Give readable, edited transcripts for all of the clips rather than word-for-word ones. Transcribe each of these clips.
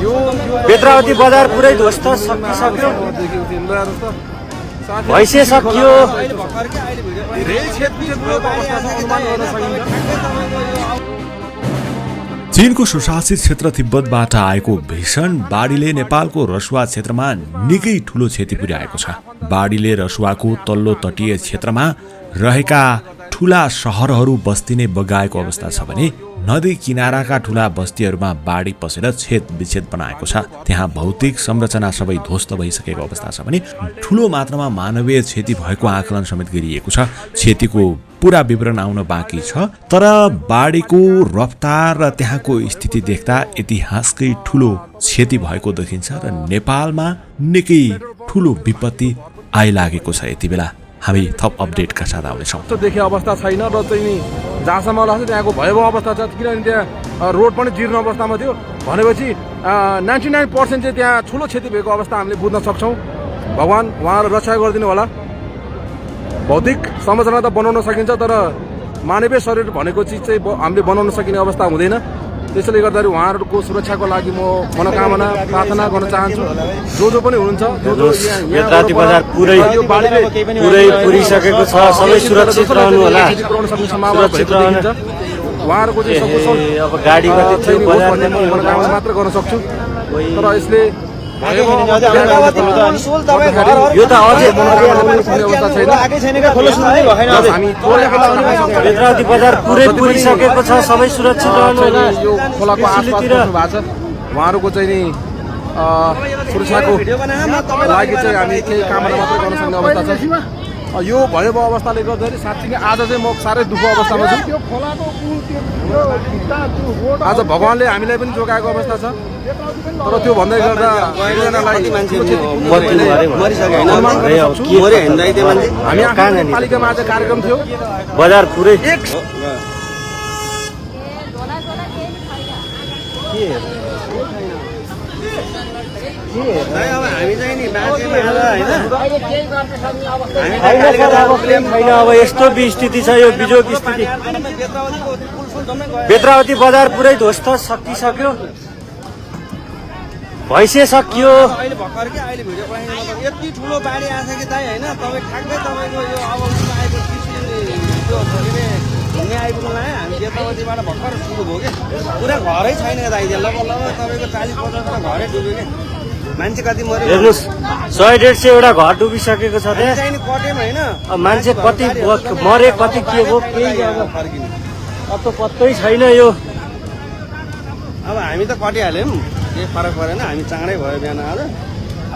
बेत्रावती बजार पुरै ध्वस्त सकिसक्यो भइसक्यो चीनको सुशासित क्षेत्र तिब्बतबाट आएको भीषण बाढीले नेपालको रसुवा क्षेत्रमा निकै ठूलो क्षति पुर्याएको छ। बाढीले रसुवाको तल्लो तटीय क्षेत्रमा रहेका ठूला शहरहरू बस्ती नै बगाएको अवस्था छ भने नदी किनाराका ठूला बस्तीहरूमा बाढी पसेर छेद विच्छेद बनाएको छ। त्यहाँ भौतिक संरचना सबै ध्वस्त भइसकेको अवस्था छ भने ठूलो मात्रामा मानवीय क्षति भएको आकलन समेत गरिएको छ। क्षतिको पूरा विवरण आउन बाँकी छ, तर बाढीको रफ्तार र त्यहाँको स्थिति देख्दा इतिहासकै ठूलो क्षति भएको देखिन्छ र नेपालमा निकै ठूलो विपत्ति आइलागेको छ। यति बेला हामी थप अपडेटका साथ आउनेछौँ। देखे अवस्था छैन र चाहिँ जहाँसम्म लाग्छ त्यहाँको भयावह अवस्था छ, किनभने त्यहाँ रोड पनि जीर्ण अवस्थामा थियो भनेपछि 99% चाहिँ त्यहाँ ठुलो क्षति भएको अवस्था हामीले बुझ्न सक्छौँ। भगवान उहाँहरू रक्षा गरिदिनु होला। भौतिक संरचना त बनाउन सकिन्छ, तर मानवीय शरीर भनेको चिज चाहिँ हामीले बनाउन सकिने अवस्था हुँदैन। त्यसैले गर्दाखेरि उहाँहरूको सुरक्षाको लागि म मनोकामना प्रार्थना गर्न चाहन्छु। जो पनि हुनुहुन्छ, बेत्रावती बजार पुरै पुरिसकेको छ, सबै सुरक्षित रहनु होला। उहाँहरूको चाहिँ सकुशल अब गाडी कति थियो बजारमा मनोकामना मात्र गर्न सक्छु। तर यसले यो त अझै बेत्रावती बजार पुरै पुरिसकेको छ, सबै सुरक्षित रहनु होला। यो खोलाको आसपास बस्नु भएको छ, उहाँहरूको चाहिँ नि सुरक्षाको लागि चाहिँ हामी केही कामना मात्रै गर्न सक्ने अवस्था छ। यो भयावह अवस्थाले गर्दाखेरि साँच्चै नै आज चाहिँ म साह्रै दुःख अवस्थामा छु। आज भगवानले हामीलाई पनि जोगाएको अवस्था छ, तर त्यो भन्दै गर्दा हामी पालिकामा आज कार्यक्रम थियो, बजार पुरै अब यस्तो स्थिति छ, यो बिजोग स्थिति। बेत्रावती बजार पुरै ध्वस्त सकिसक्यो भइसक्यो। यति ठुलो बाढी आछ कि दाइ होइन, तपाईँ ठ्याक्कै तपाईँको यो अब आएको घुम्ने आइपुग्नु लायो। हामी बेत्रावतीबाट भर्खर सुरु भयो कि पुरा घरै छैन दाइ, लगभग तपाईँको 40-50 घरै डुब्यो कि। मान्छे कति मऱ्यो हेर्नुहोस्, 100-150 एउटा घर डुबिसकेको छ। त्यहाँ चाहिँ कट्यौँ होइन, मान्छे कति मरे कति के भयो केही फर्किने अब त पत्तै छैन। यो अब हामी त कटिहाल्यौँ, केही फरक परेन। हामी चाँडै भयो बिहान आज।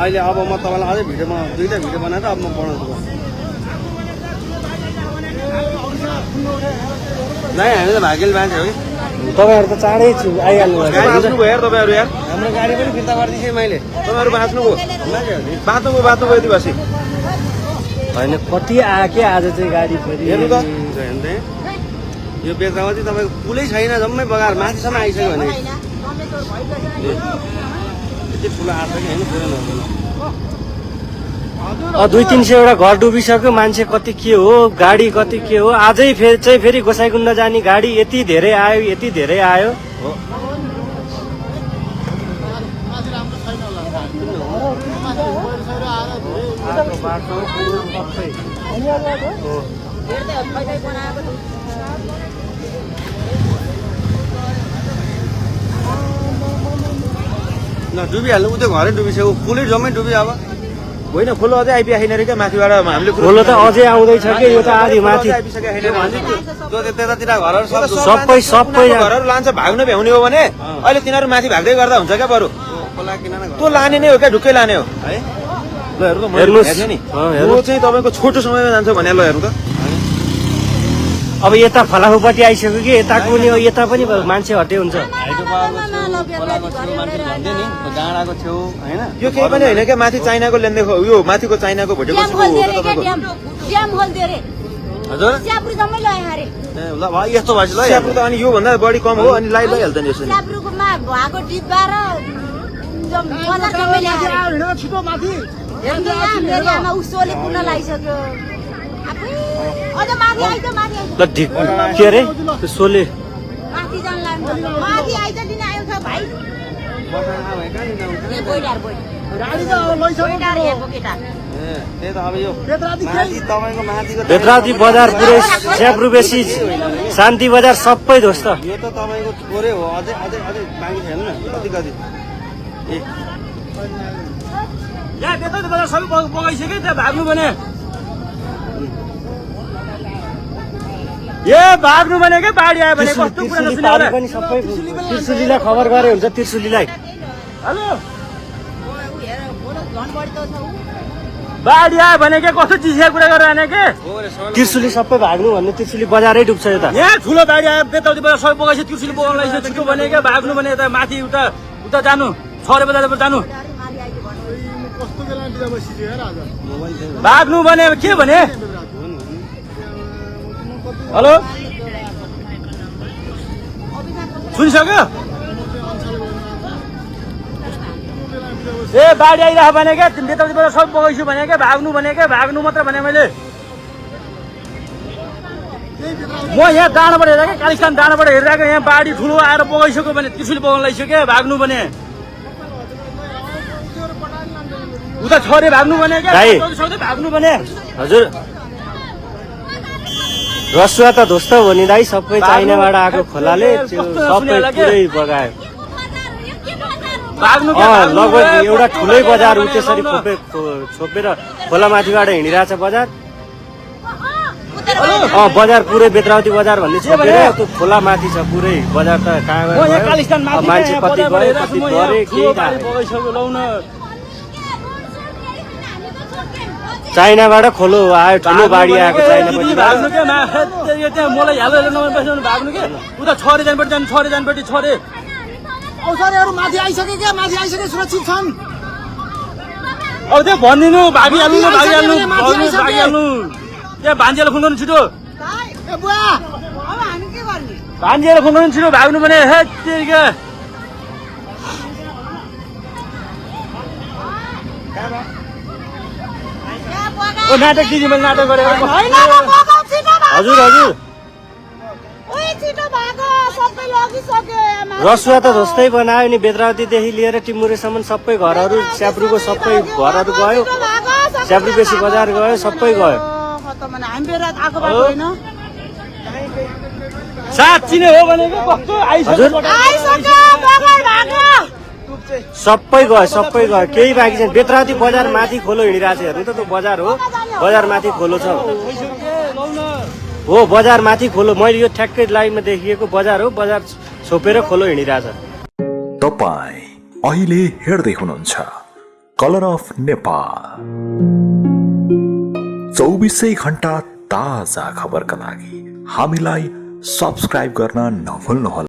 अहिले अब म तपाईँलाई अझै भिडियोमा 2टा भिडियो बनाएर अब म बनाउँछु। नै हामी त भाग्यले मान्छे हो कि तपाईँहरू त चाँडै आइहाल्नु बाँच्नुभयो यार तपाईँहरू। यार हाम्रो गाडी पनि फिर्ता गरिदिएँ मैले, तपाईँहरू बाँच्नुभयो बाँच्नुभयो यति बसी होइन। कति आके आज चाहिँ गाडी फेरि हेर्नु त। यो बेत्रावती तपाईँको पुलै छैन, जम्मै बगाएर माथिसम्म आइसक्यो भने यति ठुलो आएको कि होइन पुरै नहुनु। 200-300 एउटा घर डुबिसक्यो, मान्छे कति के हो, गाडी कति के हो। आजै फेरि गोसाइकुण्ड जाने गाडी यति धेरै आयो, यति धेरै आयो। डुबिहाल्नु, उ त्यो घरै डुबिसक्यो, पुलै जम्मै डुब्यो। अब होइन, खोलो अझै आइपुगेको छैन क्या माथिबाट। हामीले खोलो त अझै आउँदैछ कि, यो त आधी माथि त्यतातिर घरहरू सबै घरहरू लान्छ। भाग्नु भ्याउने हो भने अहिले तिनीहरू माथि भाग्दै गर्दा हुन्छ क्या। बरु त्यो लाने नै हो क्या, ढुक्कै लाने हो है। ल हेर्नु त, हेर्नु नि यो चाहिँ तपाईँको छोटो समयमा जान्छ भने। ल हेर्नु त, अब यता फलाफुपट्टि आइसक्यो कि यताको नि यता पनि मान्छे हटे हुन्छ। डाँडाको छेउ होइन, यो केही पनि होइन क्या। माथि चाइनाको लेनदेखि यो माथिको चाइनाको भोटेको हजुर। ल यस्तो भएपछि ल स्याप्रु त अनि योभन्दा बढी कम हो, अनि लैहाल्छ नि यसरी। के अरे सोले त्यही त अब यो माथि तपाईँको माथिको बेतराती बजार पुरै स्याब्रु बेसी शान्ति बजार सबै ध्वस्त। यो त तपाईँको थोरै हो, अझै अझै अझै बाँकी छैन न कति कति ए यहाँ बेतराती बजार सबै बगाइसक्यो त्यहाँ भाग्नु भने ए भाग्नु भने के बाढी आयो भने कस्तो कुरा त्रिशुली नसुने पारी होला। पनि सबै त्रिशुलीलाई खबर गरे हुन्छ त्रिशुलीलाई। हेलो बाढी आयो भने के कस्तो चिसिया कुरा गरेर के त्रिशुली सबै भाग्नु भन्ने त्रिशुली बजारै डुब्छ यता। यहाँ ठुलो बाढी आयो बेतराती बजार सबै बगाइसक्यो त्रिशुली बगाउन लाग्छ छिटो भने के भाग्नु भने यता माथि उता उता जानु 6 बजार जानु भाग्नु भने के भने हेलो सुनिसक्यो ए बाढी आइरहेको भने क्या बेतरातीबाट सब बगाइछु भने क्या भाग्नु मात्र भने मैले म यहाँ डाँडाबाट हेरेको कालिस्तान डाँडाबाट हेरिरहेको यहाँ बाढी ठुलो आएर बगाइसक्यो भने त्रिशुली बगाउन लागिसक्यो भाग्नु भने उता छोरे भाग्नु भने क्या दाइ। भाग्नु भने हजुर रसुवा त ध्वस्त हो नि दाइ, सबै चाइनाबाट आएको खोलाले त्यो सबै पुरै बगायो। भाग्नु लगभग एउटा ठुलै बजार उ त्यसरी छोपेर खोलामाथिबाट हिँडिरहेछ बजार। बजार पुरै बेतरावती बजार भन्ने छोपेर त्यो खोलामाथि छ पुरै बजार त कहाँ म यहाँ कालिस्तान माथि मान्छे कति गयो कति गरे के बगाइसक्यो लाउन चाइनाबाट खोलो आयो, ठुलो बाढी आएको चाइनापछि। भाग्नु के त्यहाँ मलाई हालो नम्बर पैसा भाग्नु के उता छरे जानपट्टि छरे औषधिहरू माथि आइसके क्या माथि आइसके सुरक्षित छन्। अब त्यो भनिदिनु भागिहाल्नु माथि आइसक्यो। त्यहाँ भान्जीलाई फोन गर्नु छिटो ए बुवा अब हामी के गर्ने? भान्जीलाई फोन गर्नु छिटो भाग्नु भने हे तेरिका ओ नाटक दिदी मैले नाटक गरेको होइन न, बगाऊ छिटो भाग। हजुर हजुर ओइ छिटो भाग, सबै लगिसक्यो आमा। रसुवा त ध्वस्तै बनायो नि, बेतरावतीदेखि लिएर टिमुरेसम्म सबै घरहरू स्याब्रुको सबै घरहरू गयो, स्याब्रु बेसी बजार गयो, सबै गयो। खतम हामी बेरात आएको बाटो होइन। साँच्ची नै हो भनेको कस्तो हजुर आइसक्यो बगाई भाग। सबै गयो केही बाँकी छैन। बेतरावती बजार माथि खोलो हिँडिरहेको छ, हेर्नु त त्यो बजार हो, बजार माथि खोलो छ हो, बजार माथि खोलो। मैले यो ठ्याक्कै लाइनमा देखिएको बजार हो, बजार छोपेर खोलो हिँडिरहेछ। तपाईँ अहिले हेर्दै हुनुहुन्छ कलर अफ नेपाल, 24 घण्टा ताजा खबरका लागि हामीलाई सब्स्क्राइब गर्न नभुल्नुहोला।